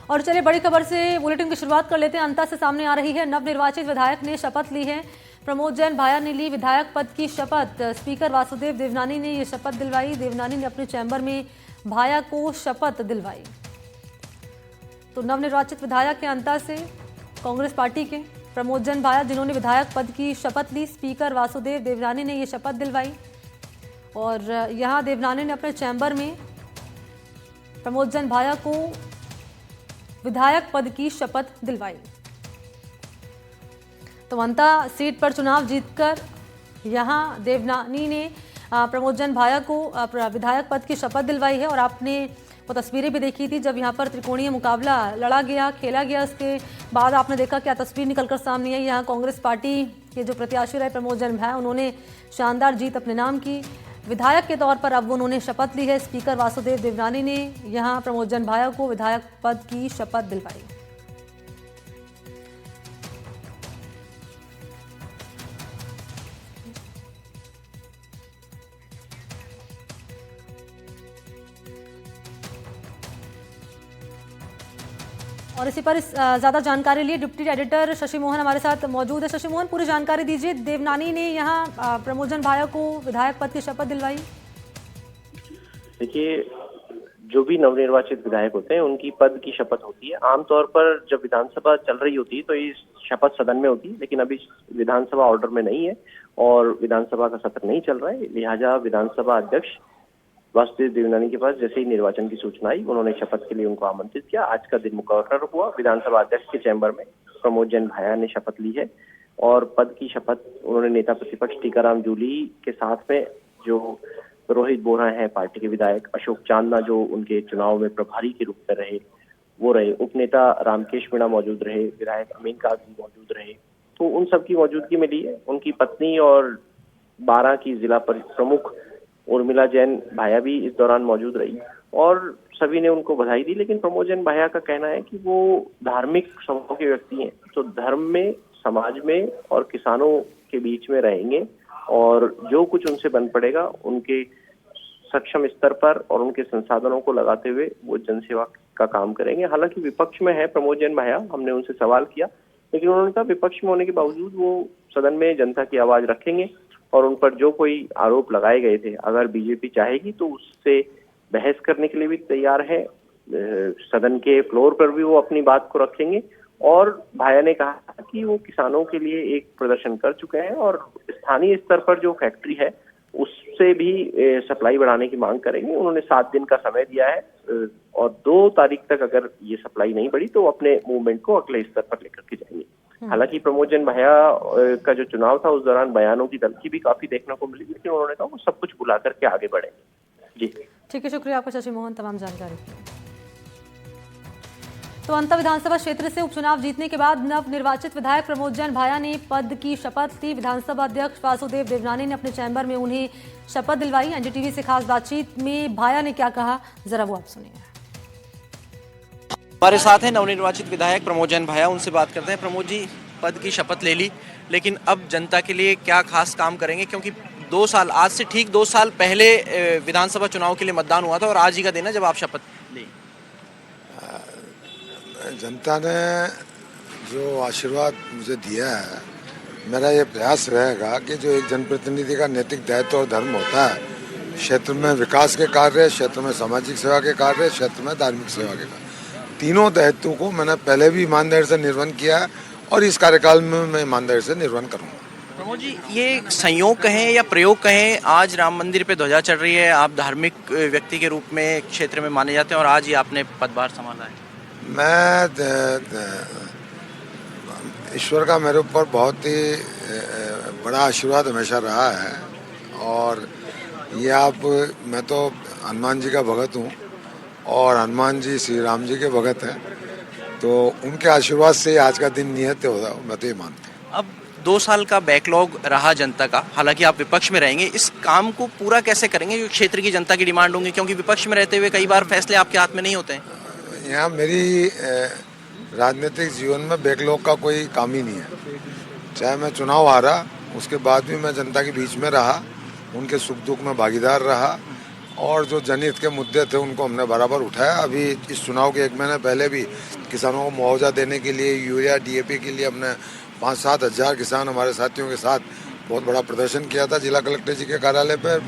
और चलिए बड़ी खबर से बुलेटिन की शुरुआत कर लेते हैं। अंता से सामने आ रही है, नवनिर्वाचित विधायक ने शपथ ली है। प्रमोद जैन भाया ने ली विधायक पद की शपथ। स्पीकर वासुदेव देवनानी ने ये शपथ दिलवाई। देवनानी ने अपने चैम्बर में भाया को शपथ दिलवाई। तो नवनिर्वाचित विधायक के अंता से कांग्रेस पार्टी के प्रमोद जैन भाया, जिन्होंने विधायक पद की शपथ ली। स्पीकर वासुदेव देवनानी ने ये शपथ दिलवाई और यहाँ देवनानी ने अपने चैम्बर में प्रमोद जैन भाया को विधायक पद की शपथ दिलवाई। तो अंता सीट पर चुनाव जीतकर यहां देवनानी ने प्रमोद जैन भाया को विधायक पद की शपथ दिलवाई है। और आपने वो तस्वीरें भी देखी थी जब यहां पर त्रिकोणीय मुकाबला लड़ा गया, खेला गया। उसके बाद आपने देखा क्या तस्वीर निकलकर सामने आई। यहाँ कांग्रेस पार्टी के जो प्रत्याशी रहे प्रमोद जैन भाया, उन्होंने शानदार जीत अपने नाम की। विधायक के तौर पर अब उन्होंने शपथ ली है। स्पीकर वासुदेव देवनानी ने यहां प्रमोद जैन भाया को विधायक पद की शपथ दिलवाई। और इसी पर ज्यादा जानकारी लिए डिप्टी एडिटर शशि मोहन हमारे साथ मौजूद है। शशि मोहन, पूरी जानकारी दीजिए। देवनानी ने यहाँ प्रमोद जैन भाया को विधायक पद की शपथ दिलवाई। देखिए, जो भी नवनिर्वाचित विधायक होते हैं उनकी पद की शपथ होती है। आमतौर पर जब विधानसभा चल रही होती है तो ये शपथ सदन में होती है, लेकिन अभी विधानसभा ऑर्डर में नहीं है और विधानसभा का सत्र नहीं चल रहा है। लिहाजा विधानसभा अध्यक्ष वासुदेव देवनानी के पास जैसे ही निर्वाचन की सूचना आई, उन्होंने शपथ के लिए उनको आमंत्रित किया। आज का दिन मुकर्रर हुआ। विधानसभा अध्यक्ष के चैम्बर में प्रमोद जैन भाया ने शपथ ली है और पद की शपथ उन्होंने नेता प्रतिपक्ष टीकाराम जूली के साथ में जो रोहित बोरा हैं पार्टी के विधायक, अशोक चांदना जो उनके चुनाव में प्रभारी के रूप में रहे वो रहे, उपनेता रामकेश मीणा मौजूद रहे, विधायक अमीन काजी मौजूद रहे। तो उन सबकी मौजूदगी में ली है। उनकी पत्नी और 12 की जिला प्रमुख उर्मिला जैन भाया भी इस दौरान मौजूद रही और सभी ने उनको बधाई दी। लेकिन प्रमोद जैन भाया का कहना है कि वो धार्मिक स्वभाव के व्यक्ति हैं, तो धर्म में, समाज में और किसानों के बीच में रहेंगे और जो कुछ उनसे बन पड़ेगा उनके सक्षम स्तर पर और उनके संसाधनों को लगाते हुए वो जनसेवा का काम करेंगे। हालांकि विपक्ष में है प्रमोद जैन भाया, हमने उनसे सवाल किया, लेकिन उन्होंने कहा विपक्ष में होने के बावजूद वो सदन में जनता की आवाज रखेंगे और उन पर जो कोई आरोप लगाए गए थे, अगर बीजेपी चाहेगी तो उससे बहस करने के लिए भी तैयार है। सदन के फ्लोर पर भी वो अपनी बात को रखेंगे। और भाया ने कहा कि वो किसानों के लिए एक प्रदर्शन कर चुके हैं और स्थानीय स्तर पर जो फैक्ट्री है उससे भी सप्लाई बढ़ाने की मांग करेंगे। उन्होंने 7 दिन का समय दिया है और 2 तारीख तक अगर ये सप्लाई नहीं बढ़ी तो अपने मूवमेंट को अगले स्तर पर लेकर के जाएंगे। हालांकि प्रमोद जैन भाया का जो चुनाव था उस दौरान बयानों की दलकी भी काफी देखने को मिली, लेकिन उन्होंने कहा वो सब कुछ बुला करके आगे बढ़ेंगे। जी ठीक है, शुक्रिया आपका शशि मोहन तमाम जानकारी। तो अंता विधानसभा क्षेत्र से उपचुनाव जीतने के बाद नवनिर्वाचित विधायक प्रमोद जैन भाया ने पद की शपथ ली। विधानसभा अध्यक्ष वासुदेव देवनानी ने अपने चैम्बर में उन्हें शपथ दिलवाई। एनडीटीवी से खास बातचीत में भाया ने क्या कहा, जरा वो आप सुनिए। हमारे साथ हैं नवनिर्वाचित विधायक प्रमोद जैन भाया, उनसे बात करते हैं। प्रमोद जी, पद की शपथ ले ली, लेकिन अब जनता के लिए क्या खास काम करेंगे? क्योंकि 2 साल, आज से ठीक 2 साल पहले विधानसभा चुनाव के लिए मतदान हुआ था और आज ही का दिन है जब आप शपथ ली। जनता ने जो आशीर्वाद मुझे दिया है, मेरा ये प्रयास रहेगा कि जो एक जनप्रतिनिधि का नैतिक दायित्व और धर्म होता है, क्षेत्र में विकास के कार्य, क्षेत्र में सामाजिक सेवा के कार्य, क्षेत्र में धार्मिक सेवा के कार्य, तीनों दायित्वों को मैंने पहले भी ईमानदारी से निर्वहन किया है और इस कार्यकाल में मैं ईमानदारी से निर्वहन करूंगा। प्रमोद जी, ये संयोग कहें या प्रयोग कहें, आज राम मंदिर पे ध्वजा चढ़ रही है, आप धार्मिक व्यक्ति के रूप में क्षेत्र में माने जाते हैं और आज ही आपने पदभार संभाला है। मैं ईश्वर का मेरे ऊपर बहुत ही बड़ा आशीर्वाद हमेशा रहा है और ये मैं तो हनुमान जी का भगत हूँ और हनुमान जी श्री राम जी के भगत हैं, तो उनके आशीर्वाद से आज का दिन नियत होगा, मैं तो ये मानता हूँ। अब 2 साल का बैकलॉग रहा जनता का, हालांकि आप विपक्ष में रहेंगे, इस काम को पूरा कैसे करेंगे जो क्षेत्र की जनता की डिमांड होंगी? क्योंकि विपक्ष में रहते हुए कई बार फैसले आपके हाथ में नहीं होते हैं। यहाँ मेरी राजनीतिक जीवन में बैकलॉग का कोई काम ही नहीं है। चाहे मैं चुनाव हारा, उसके बाद भी मैं जनता के बीच में रहा, उनके सुख दुख में भागीदार रहा और जो जनहित के मुद्दे थे उनको हमने बराबर उठाया। अभी इस चुनाव के 1 महीने पहले भी किसानों को मुआवजा देने के लिए, यूरिया DAP के लिए हमने 5-7 हज़ार किसान हमारे साथियों के साथ बहुत बड़ा प्रदर्शन किया था जिला कलेक्टर जी के कार्यालय पर।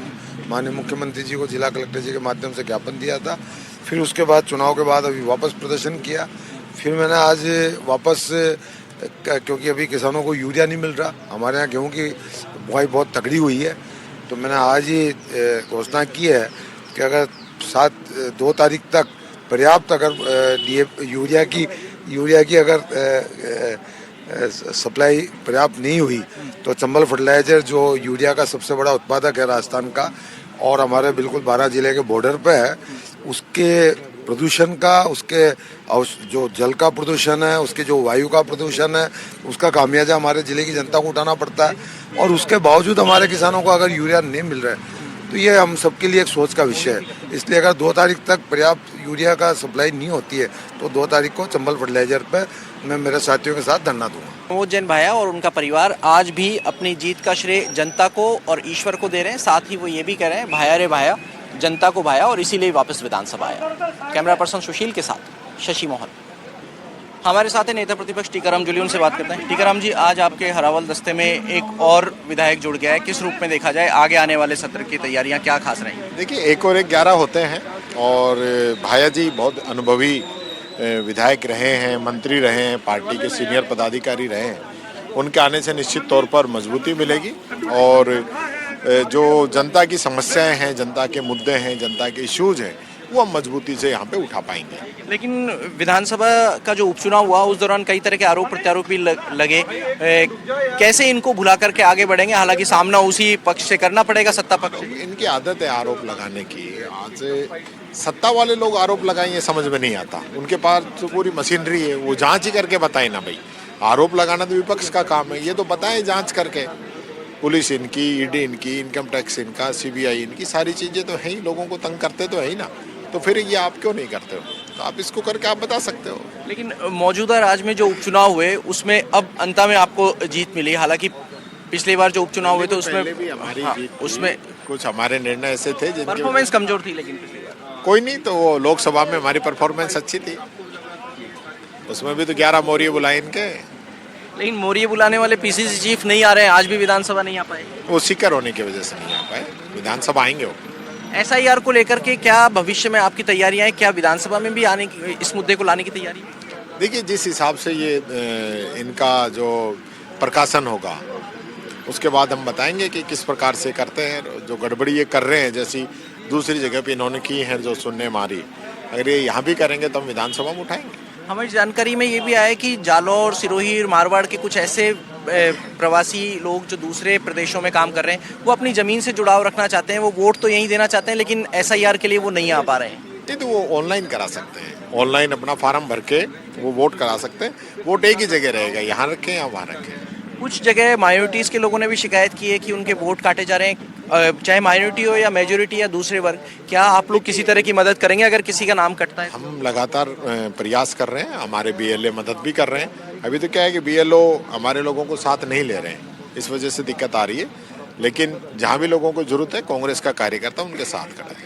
माननीय मुख्यमंत्री जी को जिला कलेक्टर जी के माध्यम से ज्ञापन दिया था। फिर उसके बाद चुनाव के बाद अभी वापस प्रदर्शन किया। फिर मैंने आज वापस, क्योंकि अभी किसानों को यूरिया नहीं मिल रहा, हमारे यहाँ गेहूँ की बुआई बहुत तगड़ी हुई है, तो मैंने आज ही घोषणा की है कि अगर 2 तारीख तक पर्याप्त अगर यूरिया की अगर सप्लाई पर्याप्त नहीं हुई तो चंबल फर्टिलाइजर जो यूरिया का सबसे बड़ा उत्पादक है राजस्थान का और हमारे बिल्कुल 12 जिले के बॉर्डर पे है, उसके प्रदूषण का, उसके जो जल का प्रदूषण है, उसके जो वायु का प्रदूषण है, उसका खामियाजा हमारे जिले की जनता को उठाना पड़ता है। और उसके बावजूद हमारे किसानों को अगर यूरिया नहीं मिल रहा है तो ये हम सबके लिए एक सोच का विषय है। इसलिए अगर 2 तारीख तक पर्याप्त यूरिया का सप्लाई नहीं होती है तो 2 तारीख को चंबल फर्टिलाइजर पे मैं मेरे साथियों के साथ धरना दूंगा। प्रमोद जैन भाया और उनका परिवार आज भी अपनी जीत का श्रेय जनता को और ईश्वर को दे रहे हैं। साथ ही वो ये भी कह रहे हैं भाया रे भाया, जनता को भाया और इसीलिए वापस विधानसभा आया। कैमरा पर्सन सुशील के साथ शशि मोहन। हमारे साथ है नेता प्रतिपक्ष टीकाराम जूली, उनसे बात करते हैं। टीकाराम जी, आज आपके हरावल दस्ते में एक और विधायक जुड़ गया है, किस रूप में देखा जाए? आगे आने वाले सत्र की तैयारियां क्या खास रही? देखिए, 1 और 1 11 होते हैं और भाया जी बहुत अनुभवी विधायक रहे हैं, मंत्री रहे हैं, पार्टी के सीनियर पदाधिकारी रहे हैं। उनके आने से निश्चित तौर पर मजबूती मिलेगी और जो जनता की समस्याएं हैं, जनता के मुद्दे हैं, जनता के इश्यूज हैं, वो हम मजबूती से यहाँ पे उठा पाएंगे। लेकिन विधानसभा का जो उपचुनाव हुआ उस दौरान कई तरह के आरोप प्रत्यारोप भी लगे। कैसे इनको भुला करके आगे बढ़ेंगे? हालांकि सामना उसी पक्ष से करना पड़ेगा, सत्ता पक्ष से। इनकी आदत है आरोप लगाने की। आज सत्ता वाले लोग आरोप लगाएं ये समझ में नहीं आता। उनके पास तो पूरी मशीनरी है, वो जांच ही करके बताए ना भाई। आरोप लगाना तो विपक्ष का काम है, ये तो बताएं जांच करके। पुलिस इनकी, ईडी इनकी, इनकम टैक्स इनका, CBI इनकी, सारी चीजें तो है ही, लोगों को तंग करते तो है ही ना। तो फिर ये आप क्यों नहीं करते हो? तो आप इसको करके आप बता सकते हो। लेकिन मौजूदा राज्य में जो उपचुनाव हुए उसमें अब अंत में आपको जीत मिली। हालांकि पिछली बार जो उपचुनाव हुए थे उसमें भी हमारी जीत, उसमें कुछ हमारे निर्णय ऐसे थे जिनके परफॉर्मेंस कमजोर थी। लेकिन पिछली बार कोई नहीं, तो वो लोकसभा में हमारी परफॉर्मेंस अच्छी थी, उसमें भी तो 11 मोरिये बुलाए इनके। लेकिन मोरिये बुलाने वाले PCC चीफ नहीं आ रहे हैं, आज भी विधानसभा नहीं आ पाए। वो सीकर होने की वजह से नहीं आ पाए। विधानसभा आएंगे वो। SIR को लेकर के क्या भविष्य में आपकी तैयारियां हैं? क्या विधानसभा में भी आने की, इस मुद्दे को लाने की तैयारी है? देखिए, जिस हिसाब से ये इनका जो प्रकाशन होगा उसके बाद हम बताएंगे कि किस प्रकार से करते हैं। जो गड़बड़ी ये कर रहे हैं, जैसी दूसरी जगह पे इन्होंने की है जो सुनने मारी, अगर ये यहाँ भी करेंगे तो हम विधानसभा में उठाएंगे। हमारी जानकारी में ये भी आया कि जालौर, सिरोही, मारवाड़ के कुछ ऐसे प्रवासी लोग जो दूसरे प्रदेशों में काम कर रहे हैं, वो अपनी ज़मीन से जुड़ाव रखना चाहते हैं, वो वोट तो यहीं देना चाहते हैं, लेकिन SIR के लिए वो नहीं आ पा रहे हैं। नहीं, तो वो ऑनलाइन करा सकते हैं। ऑनलाइन अपना फार्म भर के वो वोट करा सकते हैं। वोट एक ही जगह रहेगा, यहाँ रखें या वहाँ रखें। कुछ जगह माइनॉरिटीज़ के लोगों ने भी शिकायत की है कि उनके वोट काटे जा रहे हैं, चाहे माइनॉरिटी हो या मेजोरिटी या दूसरे वर्ग। क्या आप लोग किसी तरह की मदद करेंगे अगर किसी का नाम कटता है? हम लगातार प्रयास कर रहे हैं, हमारे BLA मदद भी कर रहे हैं। अभी तो क्या है कि BLO हमारे लोगों को साथ नहीं ले रहे हैं, इस वजह से दिक्कत आ रही है। लेकिन जहाँ भी लोगों को जरूरत है, कांग्रेस का कार्यकर्ता उनके साथ खड़ा है।